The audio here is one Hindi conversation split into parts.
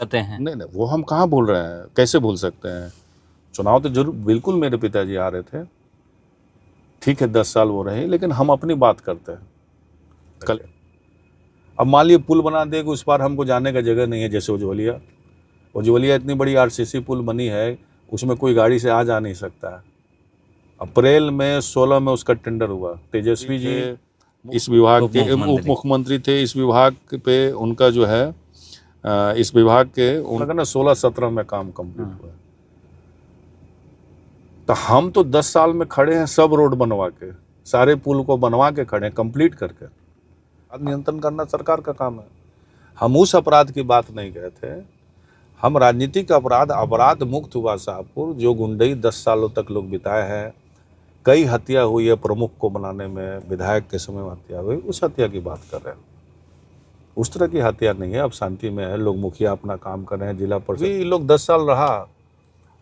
कहते हैं। नहीं नहीं, वो हम कहाँ भूल रहे हैं, कैसे भूल सकते हैं। चुनाव तो जरूर बिल्कुल मेरे पिताजी आ रहे थे, ठीक है 10 साल वो रहे, लेकिन हम अपनी बात करते हैं। कल अब मान लीजिए पुल बना दे कि उस पार हमको जाने का जगह नहीं है, जैसे उज्ज्वलिया इतनी बड़ी आरसीसी पुल बनी है, उसमें कोई गाड़ी से आ जा नहीं सकता है। अप्रैल में 16 में उसका टेंडर हुआ, तेजस्वी जी इस विभाग के उप मुख्यमंत्री थे, इस विभाग पे उनका जो है इस विभाग के उनका ना 16-17 में काम कंप्लीट हुआ। तो हम तो 10 साल में खड़े हैं, सब रोड बनवा के, सारे पुल को बनवा के खड़े हैं, कंप्लीट करके। नियंत्रण करना सरकार का काम है। हम उस अपराध की बात नहीं कहे थे, हम राजनीतिक अपराध मुक्त हुआ शाहपुर, जो गुंडई 10 सालों तक लोग बिताए हैं, कई हत्या हुई है, प्रमुख को बनाने में विधायक के समय में हत्या हुई, उस हत्या की बात कर रहे हैं। उस तरह की हत्या नहीं है, अब शांति में है, लोग मुखिया अपना काम कर रहे हैं, जिला परिषद भी लोग 10 साल रहा,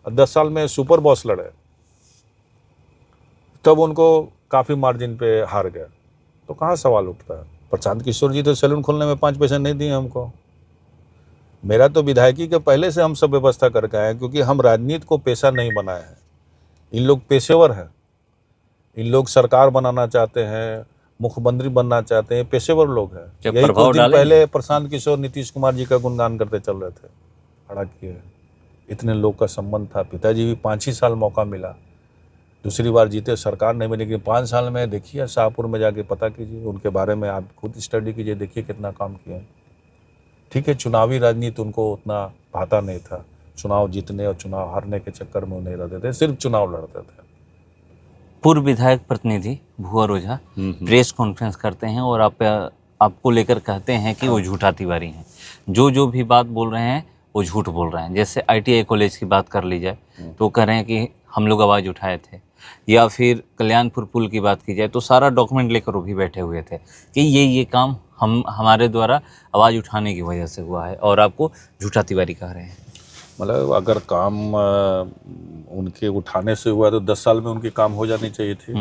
10 साल में सुपर बॉस लड़े, तब उनको काफ़ी मार्जिन पे हार गए, तो कहाँ सवाल उठता है। प्रशांत किशोर जी तो सैलून खोलने में 5 पैसे नहीं दिए हमको। मेरा तो विधायकी के पहले से हम सब व्यवस्था करके आए हैं, क्योंकि हम राजनीति को पेशा नहीं बनाए हैं। इन लोग पेशेवर हैं, इन लोग सरकार बनाना चाहते हैं, मुख्यमंत्री बनना चाहते हैं, पेशेवर लोग हैं। यही कुछ दिन पहले प्रशांत किशोर नीतीश कुमार जी का गुणगान करते चल रहे थे, खड़ा किए, इतने लोग का संबंध था। पिताजी भी 5 ही साल मौका मिला, दूसरी बार जीते, सरकार नहीं बनी, लेकिन 5 साल में देखिए शाहपुर में जाके पता कीजिए उनके बारे में, आप खुद स्टडी कीजिए, देखिए कितना काम किया। ठीक है, चुनावी राजनीति उनको उतना भाता नहीं था, चुनाव जीतने और चुनाव हारने के चक्कर में नहीं रहते थे, सिर्फ चुनाव लड़ते थे। पूर्व विधायक प्रतिनिधि भुवर ओझा प्रेस कॉन्फ्रेंस करते हैं और आपको लेकर कहते हैं कि वो झूठा तिवारी हैं, जो भी बात बोल रहे हैं वो झूठ बोल रहे हैं। जैसे ITI कॉलेज की बात कर ली जाए तो कह रहे हैं कि हम लोग आवाज़ उठाए थे, या फिर कल्याणपुर पुल की बात की जाए तो सारा डॉक्यूमेंट लेकर वो भी बैठे हुए थे कि ये काम हमारे द्वारा आवाज़ उठाने की वजह से हुआ है, और आपको झूठा तिवारी कह रहे हैं। मतलब अगर काम उनके उठाने से हुआ तो 10 साल में उनकी काम हो जानी चाहिए थी।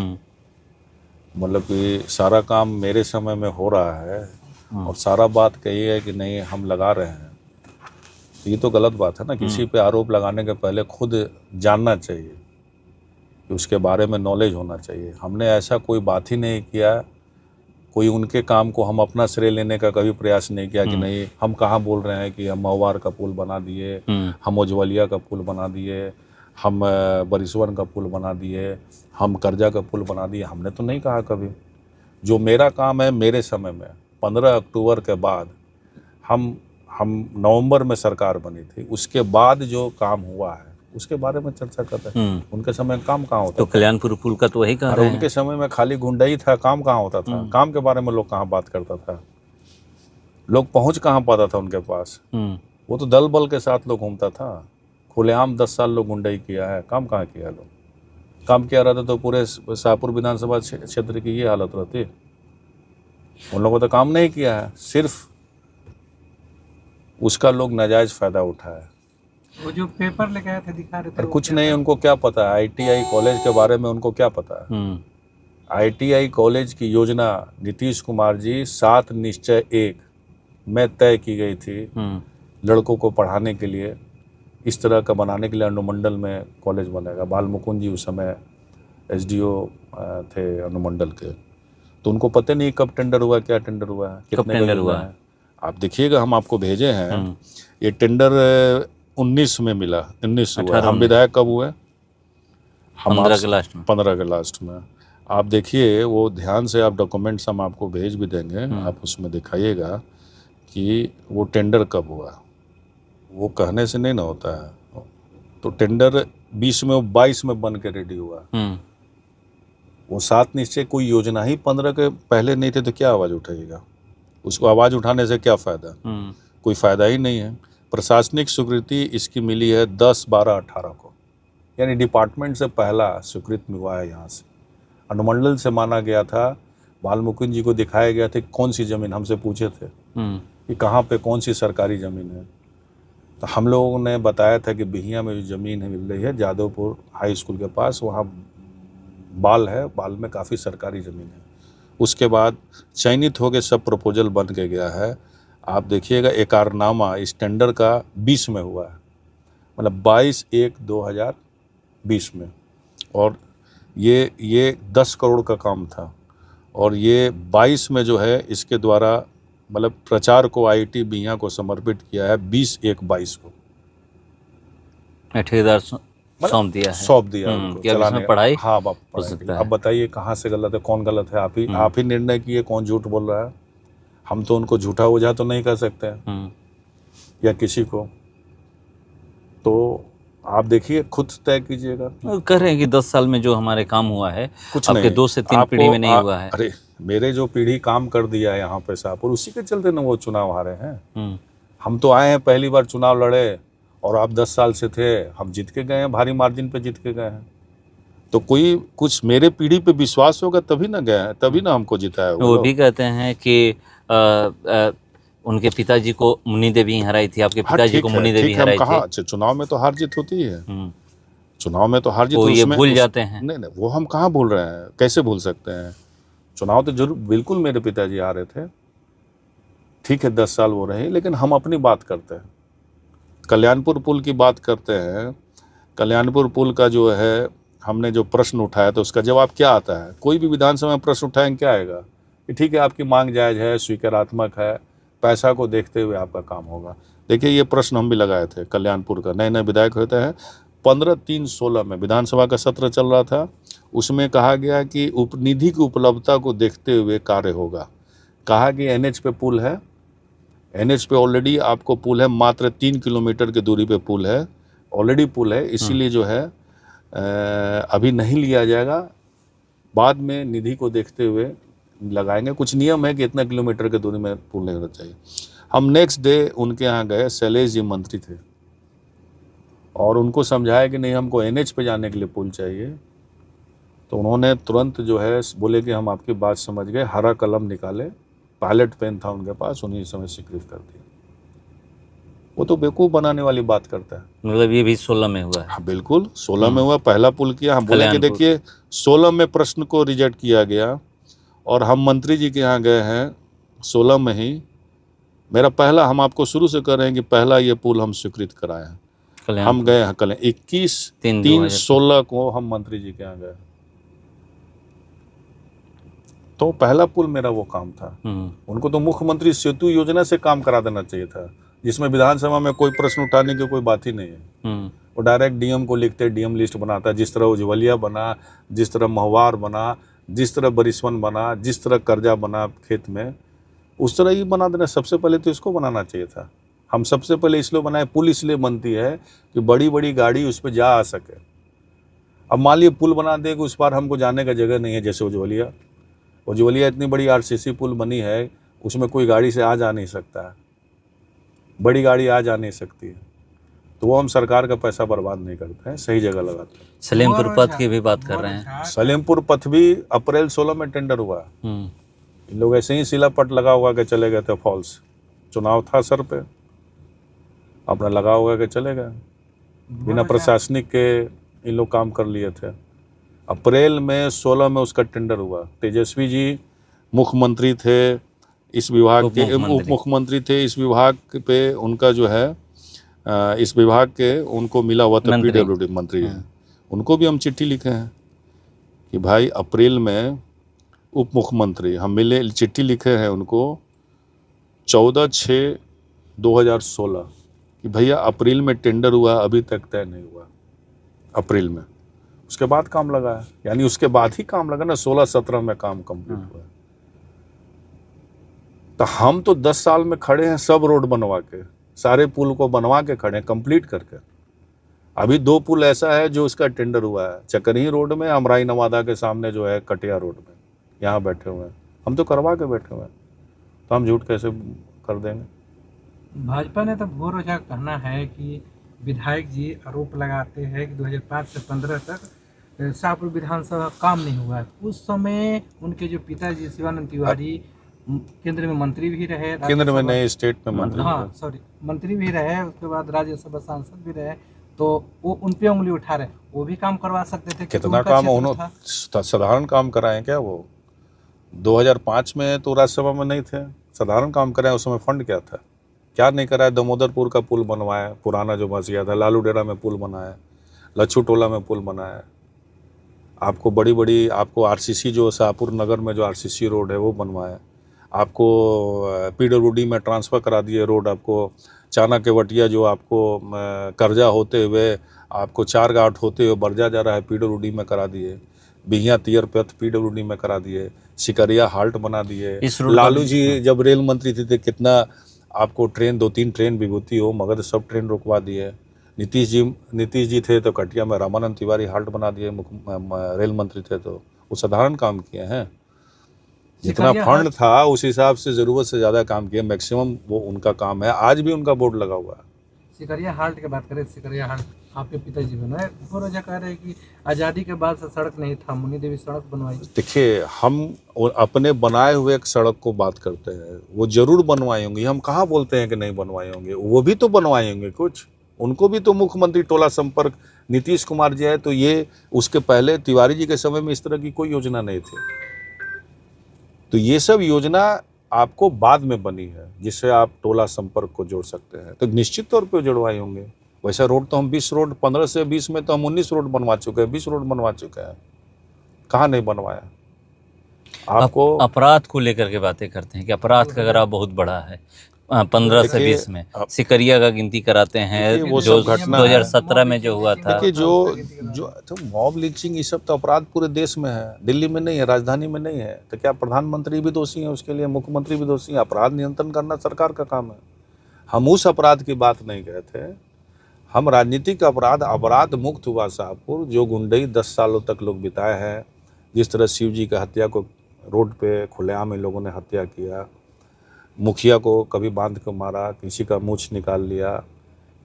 मतलब कि सारा काम मेरे समय में हो रहा है और सारा बात कही है कि नहीं हम लगा रहे हैं, तो ये तो गलत बात है ना। किसी पे आरोप लगाने के पहले खुद जानना चाहिए, कि उसके बारे में नॉलेज होना चाहिए। हमने ऐसा कोई बात ही नहीं किया, कोई उनके काम को हम अपना श्रेय लेने का कभी प्रयास नहीं किया कि नहीं हम कहाँ बोल रहे हैं कि हम महुआर का पुल बना दिए, हम उज्ज्वलिया का पुल बना दिए, हम बरिसवन का पुल बना दिए, हम करजा का पुल बना दिए, हमने तो नहीं कहा कभी। जो मेरा काम है, मेरे समय में 15 अक्टूबर के बाद हम नवंबर में सरकार बनी थी, उसके बाद जो काम हुआ है उसके बारे में चर्चा करते हैं। उनके समय में काम कहाँ होता तो कल्याणपुर पुल का तो वही कह रहे हैं। उनके समय में खाली गुंडाई था, काम कहाँ होता था, काम के बारे में लोग कहाँ बात करता था, लोग पहुंच कहाँ पाता था उनके पास। वो तो दल बल के साथ लोग घूमता था, खुलेआम 10 साल लोग गुंडाई किया है, काम कहाँ किया लोग। काम किया रहता तो पूरे शाहपुर विधानसभा क्षेत्र की ये हालत रहती। उन लोगों ने तो काम नहीं किया है, सिर्फ उसका लोग नाजायज फायदा उठाया। वो जो पेपर लेके आए थे दिखा रहे थे, कुछ नहीं, उनको क्या पता है ITI कॉलेज के बारे में, उनको क्या पता है। ITI कॉलेज की योजना नीतीश कुमार जी 7 निश्चय 1 में तय की गई थी, लड़कों को पढ़ाने के लिए, इस तरह का बनाने के लिए अनुमंडल में कॉलेज बनेगा। बाल मुकुंद जी उस समय SDO थे अनुमंडल के, तो उनको पता नहीं कब टेंडर हुआ, क्या टेंडर हुआ है, कितने टेंडर हुआ है। आप देखिएगा, हम आपको भेजे हैं। ये टेंडर 19 में मिला, 19 हुआ। हम विधायक कब हुए? 15 के लास्ट में। 15 के लास्ट में। आप देखिए, वो ध्यान से आप डॉक्यूमेंट्स हम आपको भेज भी देंगे, आप उसमें दिखाइएगा कि वो टेंडर कब हुआ। वो कहने से नहीं ना होता है। तो टेंडर 20 में 22 में बन के रेडी हुआ। वो 7 निश्चय कोई योजना ही 15 के पहले नहीं थे, तो क्या आवाज़ उठाइएगा? उसको आवाज़ उठाने से क्या फ़ायदा? कोई फ़ायदा ही नहीं है। प्रशासनिक स्वीकृति इसकी मिली है 10, 12, 18 को, यानी डिपार्टमेंट से पहला स्वीकृति हुआ है। यहाँ से अनुमंडल से माना गया था, बाल मुकुंद जी को दिखाया गया था कौन सी ज़मीन, हमसे पूछे थे कि कहाँ पे कौन सी सरकारी ज़मीन है, तो हम लोगों ने बताया था कि बिहिया में जो ज़मीन है मिल रही है जादवपुर हाई स्कूल के पास, वहाँ बाल है, बाल में काफ़ी सरकारी ज़मीन है। उसके बाद चयनित हो के सब प्रपोजल बन के गया है। आप देखिएगा एकरारनामा इस टेंडर का 20 में हुआ है, मतलब 22/1/2020 में, और ये 10 करोड़ का काम था, और ये 22 में जो है इसके द्वारा मतलब प्रचार को आईआईटी बिया को समर्पित किया है 20/1/22 को ठेकेदार सौंप दिया है, सौंप दिया उनको कि अब चलाने इसमें पढ़ाई हाँ आप हो सकता है। अब बताइए कहाँ से गलत है, कौन गलत है? आप ही निर्णय किए कौन झूठ बोल रहा है। हम तो उनको झूठा वजह तो नहीं कर सकते हैं या किसी को, तो आप देखिए खुद तय कीजिएगा। कह रहे हैं कि 10 साल में जो हमारे काम हुआ है कुछ आपके नहीं, 2 से 3 पीढ़ी में नहीं हुआ है। अरे मेरे जो पीढ़ी काम कर दिया है यहाँ पे शाहपुर, उसी के चलते ना वो चुनाव हारे हैं। हम तो आए हैं पहली बार चुनाव लड़े, और आप 10 साल से थे, हम जीत के गए हैं, भारी मार्जिन पे जीत के गए हैं। तो कोई कुछ मेरे पीढ़ी पे विश्वास होगा तभी ना गए हैं, तभी ना हमको जिताया। वो भी कहते हैं कि उनके पिताजी को मुन्नी देवी हराई थी, आपके पिताजी को मुन्नी देवी हराई थी। अच्छा, चुनाव में तो हार जीत होती है, चुनाव में तो हार जीत, ये भूल जाते हैं। नहीं, वो हम कहाँ भूल रहे हैं, कैसे भूल सकते हैं? चुनाव तो जरूर बिल्कुल मेरे पिताजी आ रहे थे, ठीक है 10 साल वो रहे, लेकिन हम अपनी बात करते हैं, कल्याणपुर पुल की बात करते हैं। कल्याणपुर पुल का जो है हमने जो प्रश्न उठाया तो उसका जवाब क्या आता है? कोई भी विधानसभा में प्रश्न उठाएंगे क्या आएगा कि ठीक है आपकी मांग जायज है, स्वीकारात्मक है, पैसा को देखते हुए आपका काम होगा। देखिए ये प्रश्न हम भी लगाए थे कल्याणपुर का, नए नए विधायक होते हैं, 15/3/16 में विधानसभा का सत्र चल रहा था, उसमें कहा गया कि निधि की उपलब्धता को देखते हुए कार्य होगा। कहा कि एनएच पे पुल है, एनएच पे ऑलरेडी आपको पुल है, मात्र 3 किलोमीटर की दूरी पे पुल है, ऑलरेडी पुल है, इसीलिए जो है अभी नहीं लिया जाएगा, बाद में निधि को देखते हुए लगाएंगे। कुछ नियम है कि इतना किलोमीटर की दूरी में पुल नहीं होना चाहिए। हम नेक्स्ट डे उनके यहाँ गए, शैलेश जी मंत्री थे, और उनको समझाया कि नहीं हमको एनएच पे जाने के लिए पुल चाहिए। तो उन्होंने तुरंत जो है बोले कि हम आपकी बात समझ गए, हरा कलम निकाले, पायलट पेन था उनके पास, उन्हीं समय स्वीकृत कर दिया। वो तो बेवकूफ़ बनाने वाली बात करता है। मतलब ये भी 16 में हुआ है? हाँ बिल्कुल, 16 में हुआ, पहला पुल किया। हम बोले कि देखिए 16 में प्रश्न को रिजेक्ट किया गया, और हम मंत्री जी के यहाँ गए हैं 16 में ही। मेरा पहला, हम आपको शुरू से कह रहे हैं कि पहला ये पुल हम स्वीकृत कराए हैं। हम गए हैं कल 21/3/16 को हम मंत्री जी के यहाँ गए, तो पहला पुल मेरा वो काम था। उनको तो मुख्यमंत्री सेतु योजना से काम करा देना चाहिए था, जिसमें विधानसभा में कोई प्रश्न उठाने की कोई बात ही नहीं है। वो डायरेक्ट डीएम को लिखते, डीएम लिस्ट बनाता, जिस तरह उज्ज्वलिया बना, जिस तरह महवार बना, जिस तरह बरिसवन बना, जिस तरह कर्जा बना खेत में, उस तरह ही बना देना। सबसे पहले तो इसको बनाना चाहिए था। हम सबसे पहले इसलिए बनाए, पुल इसलिए बनती है कि बड़ी बड़ी गाड़ी उस पर जा आ सके। अब मान लीजिए पुल बना दे कि उस पार हमको जाने का जगह नहीं है, जैसे उज्ज्वलिया इतनी बड़ी आरसीसी पुल बनी है, उसमें कोई गाड़ी से आ जा नहीं सकता है, बड़ी गाड़ी आ जा नहीं सकती है, तो वो हम सरकार का पैसा बर्बाद नहीं करते हैं, सही जगह लगाते हैं। सलेमपुर पथ की भी बात कर रहे हैं। सलेमपुर पथ भी अप्रैल 16 में टेंडर हुआ। इन लोग ऐसे ही सिलापट लगा हुआ के चले गए थे, फॉल्स चुनाव था सर पे, अपना लगा हुआ के चले गए, बिना प्रशासनिक के इन लोग काम कर लिए थे। अप्रैल में 16 में उसका टेंडर हुआ। तेजस्वी जी मुख्यमंत्री थे इस विभाग के, उप मुख्यमंत्री थे इस विभाग पे, उनका जो है इस विभाग के उनको मिला हुआ था, पीडब्ल्यूडी मंत्री है, उनको भी हम चिट्ठी लिखे हैं कि भाई अप्रैल में उप मुख्यमंत्री हम मिले, चिट्ठी लिखे हैं उनको 14/6/2016 कि भैया अप्रैल में टेंडर हुआ, अभी तक तय नहीं हुआ। अप्रैल में, उसके बाद काम लगा है, यानी उसके बाद ही काम लगा ना, 16-17 में काम कंप्लीट हुआ। तो हम तो 10 साल में खड़े हैं, सब रोड बनवा के, सारे पुल को बनवा के खड़े हैं, कंप्लीट करके। अभी 2 पुल ऐसा है जो इसका टेंडर हुआ है, चकरही रोड में, अमराई नवादा के सामने जो है कटिया रोड में, यहाँ बैठे हुए हैं, हम तो करवा के बैठे हुए हैं, तो हम झूठ कैसे कर देंगे? भाजपा ने तो भूर रोजा कहना है कि विधायक जी आरोप लगाते हैं कि 2005 से 15 तक शाहपुर विधानसभा काम नहीं हुआ। उस समय उनके जो पिताजी शिवानंद तिवारी केंद्र में मंत्री भी रहे, केंद्र में नहीं, स्टेट में मंत्री, हाँ सॉरी, मंत्री भी रहे, उसके बाद राज्यसभा सांसद भी रहे, तो वो उन पे उंगली उठा रहे, वो भी काम करवा सकते थे। कितना काम उन्होंने साधारण काम कराए क्या? वो 2005 में तो राज्यसभा में नहीं थे। साधारण काम कराए। उस समय फंड क्या था, क्या नहीं कराया। दामोदरपुर का पुल बनवाया, पुराना जो बस गया था। लालू डेरा में पुल बनाया, लच्छू टोला में पुल बनाया। आपको बड़ी बड़ी आपको आरसीसी जो शाहपुर नगर में जो आरसीसी रोड है वो बनवाया। आपको पीडब्ल्यूडी में ट्रांसफ़र करा दिए रोड। आपको चाना केवटिया जो आपको कर्जा होते हुए आपको 4 घाट होते हुए बरजा जा रहा है, पीडब्ल्यूडी में करा दिए। बिहिया तियर पथ पीडब्ल्यूडी में करा दिए। सिकरिया हाल्ट बना दिए। इस रोड का लालू जी जब रेल मंत्री थे कितना आपको ट्रेन 2-3 ट्रेन विभूति हो मगर सब ट्रेन रुकवा दिए। नीतीश जी थे तो कटिया में रामानंद तिवारी हाल्ट बना दिए, रेल मंत्री थे तो वो साधारण काम किए हैं। जितना फंड था उस हिसाब से ज़रूरत से ज़्यादा काम किया, मैक्सिमम वो उनका काम है। आज भी उनका बोर्ड लगा हुआ है। सिकरिया हाल्ट की बात करें, सिकरिया हाल्ट आपके पिताजी बनाए। भूपेश ओझा कह रहे हैं कि आज़ादी के बाद से सड़क नहीं था, मुनि देवी सड़क बनवाई। देखिए, हम अपने बनाए हुए एक सड़क को बात करते हैं, वो जरूर बनवाए होंगे। हम कहाँ बोलते हैं कि नहीं बनवाए होंगे, वो भी तो बनवाए होंगे कुछ। उनको भी तो मुख्यमंत्री टोला संपर्क नीतीश कुमार जी है, तो ये उसके पहले तिवारी जी के समय में इस तरह की कोई योजना नहीं थी। तो ये सब योजना आपको बाद में बनी है जिससे आप टोला संपर्क को जोड़ सकते हैं, तो निश्चित तौर पे जुड़वाए होंगे। वैसा रोड तो हम 20 रोड 15 से 20 में तो हम 19 रोड बनवा चुके हैं, 20 रोड बनवा चुके हैं। कहाँ नहीं बनवाया। आपको अपराध को लेकर के बातें करते हैं कि अपराध का ग्राफ बहुत बड़ा है। 15 से 20 में सिकरिया का गिनती कराते हैं, वो जो सब घटना 2017 में जो हुआ था। देखिए, जो तो मॉब लिंचिंग ये सब तो अपराध पूरे देश में है, दिल्ली में नहीं है, राजधानी में नहीं है। तो क्या प्रधानमंत्री भी दोषी हैं उसके लिए, मुख्यमंत्री भी दोषी हैं? अपराध नियंत्रण करना सरकार का काम है। हम उस अपराध की बात नहीं कहे थे, हम राजनीतिक अपराध मुक्त हुआ शाहपुर, जो गुंडई 10 सालों तक लोग बिताए हैं। जिस तरह शिव जी का हत्या को रोड पे खुलेआम इन लोगों ने हत्या किया, मुखिया को कभी बांध के मारा, किसी का मूछ निकाल लिया,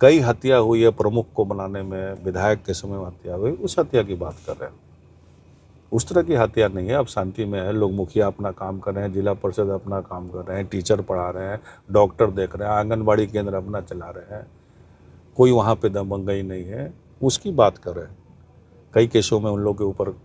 कई हत्या हुई है प्रमुख को बनाने में, विधायक के समय में हत्या हुई, उस हत्या की बात कर रहे हैं। उस तरह की हत्या नहीं है। अब शांति में है, लोग मुखिया अपना काम कर रहे हैं, जिला परिषद अपना काम कर रहे हैं, टीचर पढ़ा रहे हैं, डॉक्टर देख रहे हैं, आंगनबाड़ी केंद्र अपना चला रहे हैं, कोई वहाँ पे दबंगई नहीं है, उसकी बात कर रहे हैं। कई केसों में उन लोगों के ऊपर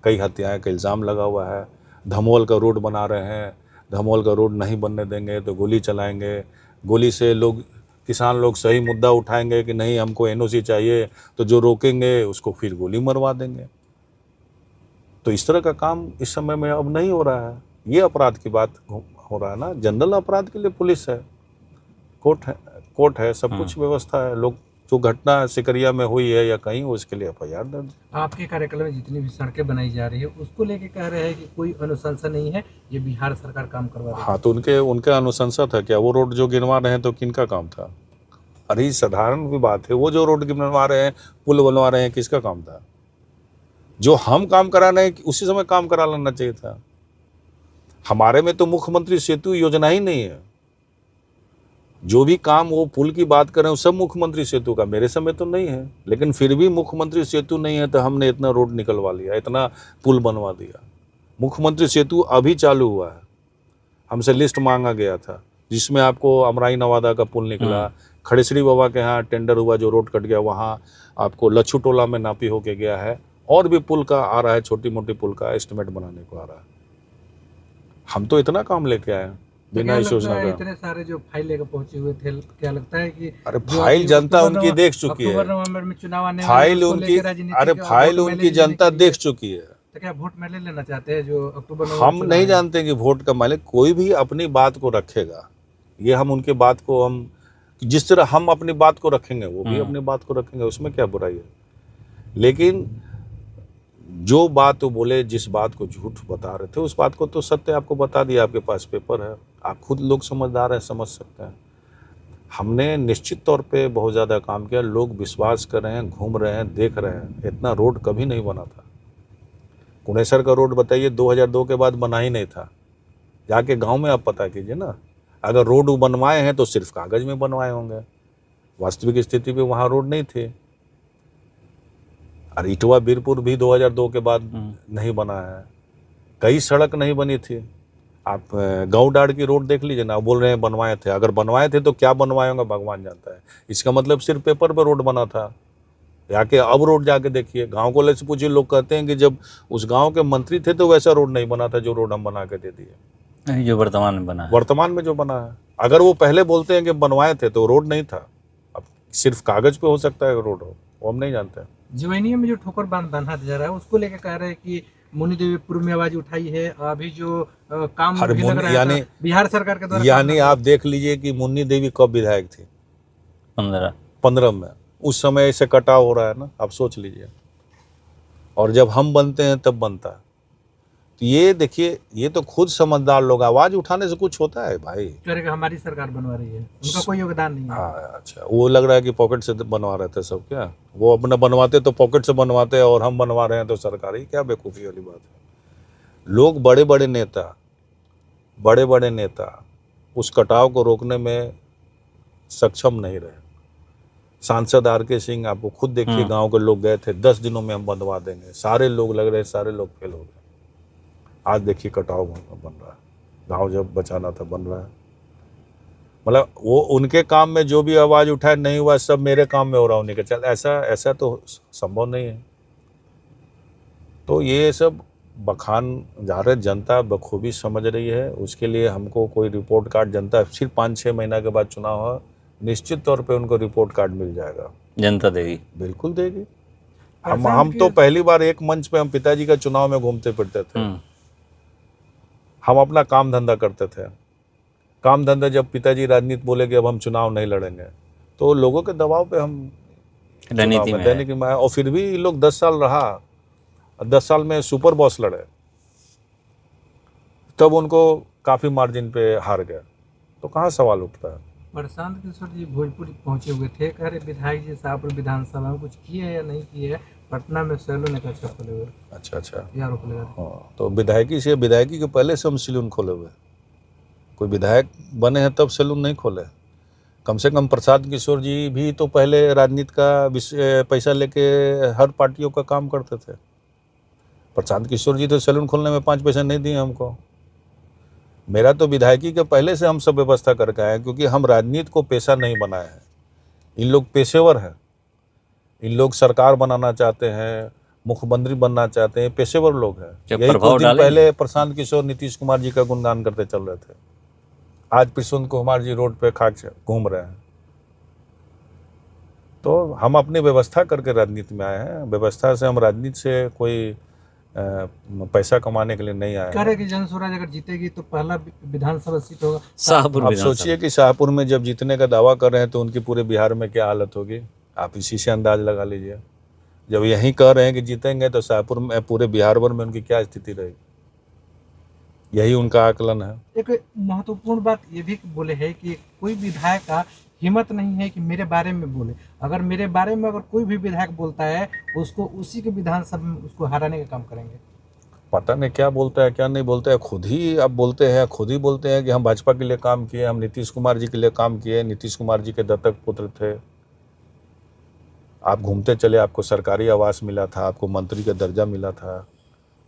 कई हत्याएं का इल्ज़ाम लगा हुआ है। धमोल का रोड बना रहे हैं, धमोल का रोड नहीं बनने देंगे तो गोली चलाएंगे। गोली से लोग, किसान लोग सही मुद्दा उठाएंगे कि नहीं हमको एनओसी चाहिए, तो जो रोकेंगे उसको फिर गोली मरवा देंगे। तो इस तरह का काम इस समय में अब नहीं हो रहा है। ये अपराध की बात हो रहा है ना। जनरल अपराध के लिए पुलिस है, कोर्ट है, सब कुछ व्यवस्था है। लोग जो घटना सिकरिया में हुई है या कहीं, उसके लिए एफआईआर दर्ज। आपके कार्यकाल में जितनी भी सड़कें बनाई जा रही है उसको लेके कह रहे हैं कि कोई अनुशंसा नहीं है, ये बिहार सरकार काम करवा रही है। हाँ, तो उनके अनुशंसा था क्या? वो रोड जो गिनवा रहे हैं तो किनका काम था? अरे साधारण भी बात है, वो जो रोड गिनवा रहे हैं, पुल बनवा रहे हैं, किसका काम था? जो हम काम करा रहे हैं उसी समय काम करा लेना चाहिए था। हमारे में तो मुख्यमंत्री सेतु योजना ही नहीं है। जो भी काम वो पुल की बात करें वो सब मुख्यमंत्री सेतु का, मेरे समय तो नहीं है। लेकिन फिर भी मुख्यमंत्री सेतु नहीं है तो हमने इतना रोड निकलवा लिया, इतना पुल बनवा दिया। मुख्यमंत्री सेतु अभी चालू हुआ है, हमसे लिस्ट मांगा गया था जिसमें आपको अमराई नवादा का पुल निकला, खड़ेसरी बाबा के यहाँ टेंडर हुआ जो रोड कट गया, वहाँ आपको लच्छू टोला में नापी होके गया है, और भी पुल का आ रहा है, छोटी मोटी पुल का एस्टिमेट बनाने को आ रहा है। हम तो इतना काम लेके आए बिना इस योजना का। इतने सारे जो फाइल लेकर पहुंचे हुए थे, क्या लगता है कि अरे फाइल जनता उनकी देख चुकी है। अक्टूबर नवंबर में चुनाव आने फाइल उनकी, अरे फाइल उनकी जनता देख चुकी है। तो क्या वोट में ले लेना चाहते हैं जो अक्टूबर नवंबर? हम नहीं जानते कि वोट का मालिक कोई भी अपनी बात को रखेगा। ये हम उनके बात को, हम जिस तरह हम अपनी बात को रखेंगे वो भी अपनी बात को रखेंगे, उसमें क्या बुराई है। लेकिन जो बात वो बोले, जिस बात को झूठ बता रहे थे, उस बात को तो सत्य आपको बता दिया। आपके पास पेपर है, आप खुद लोग समझदार हैं, समझ सकते हैं। हमने निश्चित तौर पे बहुत ज़्यादा काम किया, लोग विश्वास कर रहे हैं, घूम रहे हैं, देख रहे हैं। इतना रोड कभी नहीं बना था। कुणेसर का रोड बताइए 2002 के बाद बना ही नहीं था। जाके गांव में आप पता कीजिए ना, अगर रोड बनवाए हैं तो सिर्फ कागज़ में बनवाए होंगे, वास्तविक स्थिति में वहाँ रोड नहीं थे। और इटवा बीरपुर भी 2002 के बाद नहीं बना है, कई सड़क नहीं बनी थी। आप गाँव-डाड़ की रोड देख लीजिए ना, बोल रहे हैं बनवाए थे। अगर बनवाए थे तो क्या बनवाए होंगे भगवान जानता है। इसका मतलब सिर्फ पेपर पर रोड बना था। जाके अब रोड जाके देखिए, गांव को से पूछिए, लोग कहते हैं कि जब उस गांव के मंत्री थे तो वैसा रोड नहीं बना था जो रोड हम बना के दे दिए। जो वर्तमान में बना है। वर्तमान में जो बना है। अगर वो पहले बोलते हैं कि बनवाए थे तो रोड नहीं था, अब सिर्फ कागज पे हो सकता है रोड हो, वो हम नहीं जानते। जीवैनिया में जो ठोकर बांध बना जा रहा है उसको लेकर कह रहे हैं कि मुन्नी देवी पूर्व में आवाज उठाई है, अभी जो काम हर भी लग रहा है यानी बिहार सरकार के द्वारा यानी आप देख लीजिए कि मुन्नी देवी कब विधायक थी? 15 में। उस समय ऐसे कटाव हो रहा है ना, आप सोच लीजिए। और जब हम बनते हैं तब बनता है। तो ये देखिए, ये तो खुद समझदार लोग, आवाज उठाने से कुछ होता है भाई? करेगा हमारी सरकार बनवा रही है, उनका कोई योगदान नहीं है। हाँ अच्छा, वो लग रहा है कि पॉकेट से बनवा रहे थे सब क्या? वो अपना बनवाते तो पॉकेट से बनवाते, और हम बनवा रहे हैं तो सरकारी, क्या बेवकूफ़ी वाली बात है। लोग बड़े बड़े नेता उस कटाव को रोकने में सक्षम नहीं रहे। सांसद RK सिंह, आपको खुद देखिए, गांव के लोग गए थे, 10 दिनों में हम बनवा देंगे, सारे लोग लग रहे, सारे लोग फेल हो गए। आज देखिए कटाव बन रहा है, गांव जब बचाना था बन रहा है। मतलब वो उनके काम में जो भी आवाज उठाए नहीं हुआ, सब मेरे काम में हो रहा उन्हीं के। चल ऐसा तो संभव नहीं है। तो ये सब बखान जा रहे, जनता बखूबी समझ रही है। उसके लिए हमको कोई रिपोर्ट कार्ड, जनता सिर्फ 5-6 महीना के बाद चुनाव हो, निश्चित तौर पे उनको रिपोर्ट कार्ड मिल जाएगा, जनता देगी, बिल्कुल देगी। हम तो पहली बार एक मंच पे हम पिताजी का चुनाव में घूमते फिरते थे। हम अपना काम धंधा करते थे। काम धंधा जब पिताजी राजनीति बोले कि अब हम चुनाव नहीं लड़ेंगे, तो लोगों के दबाव पे हम राजनीति में दैनिक में, और फिर भी लोग 10 साल रहा, 10 साल में सुपर बॉस लड़े, तब उनको काफी मार्जिन पे हार गए। तो कहाँ सवाल उठता है? प्रशांत किशोर जी भोजपुर पहुंचे हुए थे, कह रहे विधायक जी शाहपुर विधानसभा में कुछ किए या नहीं किए, पटना में सैलून एक अच्छा खोले हुए। अच्छा, ये आरोप लगा। हाँ, तो विधायकी के पहले से हम सैलून खोले हुए। कोई विधायक बने हैं तब सैलून नहीं खोले। कम से कम प्रशांत किशोर जी भी तो पहले राजनीति का पैसा लेके हर पार्टियों का काम करते थे। प्रशांत किशोर जी तो सैलून खोलने में 5 पैसे नहीं दिए हमको। मेरा तो विधायकी के पहले से हम सब व्यवस्था करके आए, क्योंकि हम राजनीति को पेशा नहीं बनाए हैं। इन लोग पेशेवर हैं, इन लोग सरकार बनाना चाहते हैं, मुख्यमंत्री बनना चाहते हैं, पेशेवर लोग हैं। यही कुछ दिन पहले प्रशांत किशोर नीतीश कुमार जी का गुणगान करते चल रहे थे। आज प्रशांत कुमार जी रोड पे खाक घूम रहे हैं। तो हम अपनी व्यवस्था करके राजनीति में आए हैं। व्यवस्था से, हम राजनीति से कोई पैसा कमाने के लिए नहीं आए। कह रहे कि जन स्वराज अगर जीतेगी तो पहला विधानसभा सीट होगा शाहपुर। आप सोचिए कि शाहपुर में जब जीतने का दावा कर रहे हैं तो उनकी पूरे बिहार में क्या हालत होगी, आप इसी से अंदाज लगा लीजिए। जब यहीं कह रहे हैं कि जीतेंगे तो शाहपुर में, पूरे बिहार भर में उनकी क्या स्थिति रहेगी, यही उनका आकलन है। एक महत्वपूर्ण बात ये भी बोले है कि कोई विधायक का हिम्मत नहीं है कि मेरे बारे में बोले। अगर मेरे बारे में अगर कोई भी विधायक बोलता है, उसको उसी के विधानसभा में उसको हराने का काम करेंगे। पता नहीं क्या बोलता है क्या नहीं बोलता है, खुद ही बोलते हैं कि हम भाजपा के लिए काम किए, हम नीतीश कुमार जी के लिए काम किए, नीतीश कुमार जी के दत्तक पुत्र थे। आप घूमते चले, आपको सरकारी आवास मिला था, आपको मंत्री का दर्जा मिला था,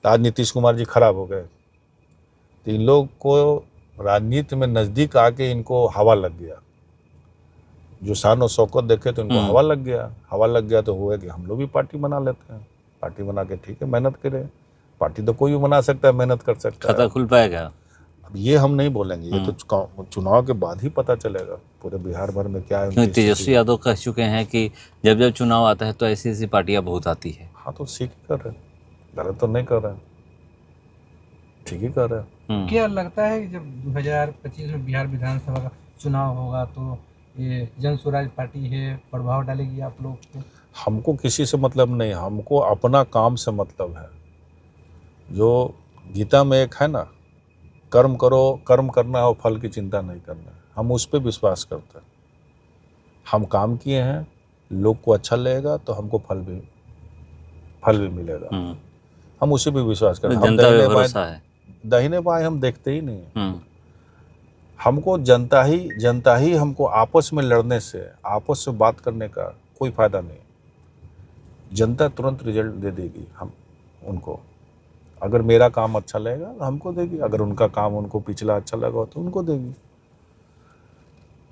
तो आज नीतीश कुमार जी खराब हो गए। तो इन लोग को राजनीति में नज़दीक आके इनको हवा लग गया। जो शान और शौकत देखे तो इनको हवा लग गया तो हुआ कि हम लोग भी पार्टी बना लेते हैं। पार्टी बना के ठीक है, मेहनत करें। पार्टी तो कोई भी बना सकता है, मेहनत कर सकता है। खाता खुल पाएगा? अब ये हम नहीं बोलेंगे, ये तो चुनाव के बाद ही पता चलेगा पूरे बिहार भर में क्या है। तेजस्वी यादव कह चुके हैं कि जब जब चुनाव आता है तो ऐसी पार्टियां बहुत आती है। हाँ, तो ठीक कर रहे, गलत तो नहीं कर रहे, ठीक ही कर रहे। क्या लगता है कि जब 2025 में बिहार विधानसभा का चुनाव होगा तो ये जन स्वराज पार्टी है प्रभाव डालेगी आप लोग पे? हमको किसी से मतलब नहीं, हमको अपना काम से मतलब है। जो गीता में एक है ना, कर्म करो, कर्म करना है और फल की चिंता नहीं करना है, हम उस पर विश्वास करते हैं। हम काम किए हैं, लोग को अच्छा लगेगा तो हमको फल भी मिलेगा। हम उसी पे विश्वास करते हैं। दाहिने बाएं हम देखते ही नहीं। हमको जनता ही हमको आपस में लड़ने से, आपस से बात करने का कोई फायदा नहीं। जनता तुरंत रिजल्ट दे देगी हम उनको। अगर मेरा काम अच्छा लगेगा तो हमको देगी, अगर उनका काम उनको पिछला अच्छा लगा तो उनको देगी।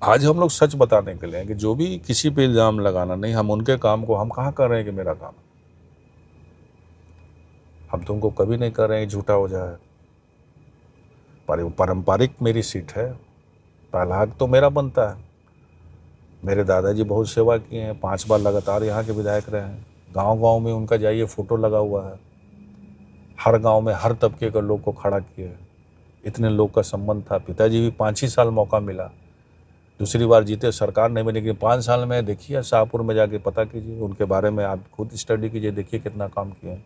आज हम लोग सच बताने के लिए हैं कि जो भी किसी पे इल्ज़ाम लगाना नहीं, हम उनके काम को, हम कहाँ कर रहे हैं कि मेरा काम, हम तुमको कभी नहीं कर रहे हैं झूठा हो जाए। पारंपरिक मेरी सीट है, पहला हक तो मेरा बनता है। मेरे दादाजी बहुत सेवा किए हैं, 5 बार लगातार यहाँ के विधायक रहे हैं। गांव-गांव में उनका जाइए फोटो लगा हुआ है, हर गांव में हर तबके के लोग को खड़ा किए। इतने लोग का संबंध था। पिताजी भी 5 ही साल मौका मिला, दूसरी बार जीते, सरकार नहीं बनी, लेकिन 5 साल में देखिए शाहपुर में जाके पता कीजिए उनके बारे में, आप खुद स्टडी कीजिए, देखिए कितना काम किए।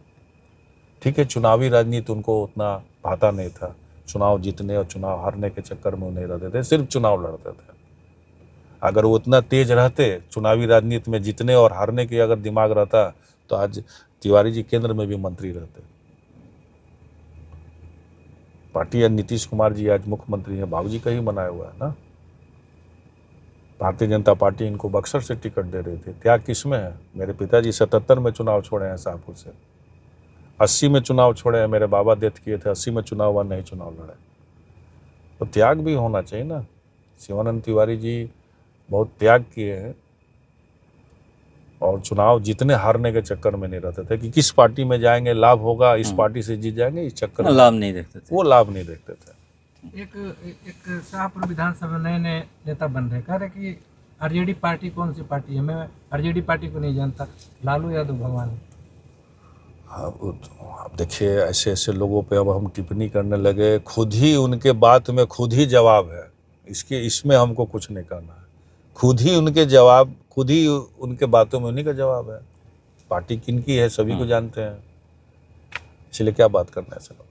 ठीक है, चुनावी राजनीति उनको उतना भाता नहीं था, चुनाव जीतने और चुनाव हारने के चक्कर में वो नहीं रहते थे, सिर्फ चुनाव लड़ते थे। अगर वो उतना तेज रहते चुनावी राजनीति में, जीतने और हारने के अगर दिमाग रहता तो आज तिवारी जी केंद्र में भी मंत्री रहते। पार्टी या नीतीश कुमार जी आज मुख्यमंत्री हैं, बाबूजी का ही बनाया हुआ है ना। भारतीय जनता पार्टी इनको बक्सर से टिकट दे रही थी, त्याग किसमें है? मेरे पिताजी 77 में चुनाव छोड़े हैं शाहपुर से, 80 में चुनाव छोड़े हैं, मेरे बाबा डेथ किए थे, 80 में चुनाव हुआ, नहीं चुनाव लड़े। तो त्याग भी होना चाहिए ना। शिवानंद तिवारी जी बहुत त्याग किए हैं और चुनाव जीतने हारने के चक्कर में नहीं रहते थे कि किस पार्टी में जाएंगे लाभ होगा, इस पार्टी से जीत जाएंगे, इस चक्कर में लाभ नहीं देखते थे। वो लाभ नहीं देखते थे। एक शाहपुर विधानसभा नए नए नेता बन रहे, कह रहे कि आरजेडी पार्टी कौन सी पार्टी है, मैं आरजेडी पार्टी को नहीं जानता, लालू यादव भगवान। अब देखिए, ऐसे ऐसे लोगों पे अब हम टिप्पणी करने लगे, खुद ही उनके बात में खुद ही जवाब है, इसमें हमको कुछ नहीं करना है। खुद ही उनके जवाब, खुद ही उनके बातों में उन्हीं का जवाब है। पार्टी किनकी है सभी को जानते हैं, इसलिए क्या बात करना है सर।